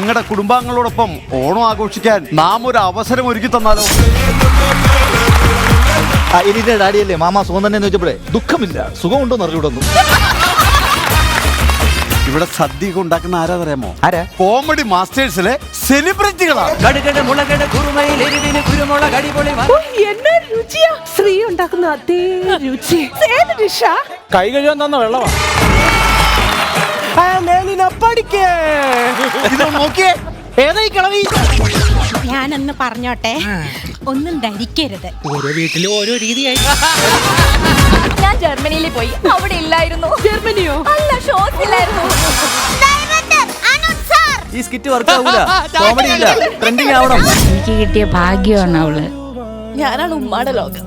നിങ്ങളുടെ കുടുംബാംഗങ്ങളോടൊപ്പം ഓണം ആഘോഷിക്കാൻ നാം ഒരു അവസരം ഒരുക്കി തന്നാലോ? ഇനിന്റെ ഡാഡിയല്ലേ മാമ സുഖം തന്നെ എന്ന് വെച്ചപ്പോഴേ ദുഃഖമില്ല സുഖമുണ്ടോന്ന് അറിഞ്ഞൂടൊന്നും. ഇവിടെ സദ്യ ഉണ്ടാക്കുന്ന ആരാന്നറിയാമോ? ആരാ? കോമഡി മാസ്റ്റേഴ്സിലെ സെലിബ്രിറ്റികളാണ്. എന്നാ രുചിയാ ശ്രീ ഉണ്ടാക്കുന്ന അതേ രുചി. ഏത് ഡിഷാ? കൈ കഴുകാൻ തന്ന വെള്ളമാ. നോക്കിയേ, ഏതായി കിളവി? ഞാനൊന്ന് പറഞ്ഞോട്ടെ, ഒന്നും ധരിക്കരുത്. ഓരോ വീട്ടിലും ഓരോ രീതിയായി. ഞാൻ ജർമ്മനിയിൽ പോയി, അവിടെ ഇല്ലായിരുന്നു. ജർമ്മനിയോ? അല്ല, ഷോസ് ഇല്ലായിരുന്നു. ഈ സ്കിറ്റ് വർക്ക് ആവൂല, കോമഡി ഇല്ല, ട്രെൻഡിങ് ആവണം. എനിക്ക് കിട്ടിയ ഭാഗ്യമാണ് അവള്. ഞാനാണ് ഉമ്മാടെ ലോകം.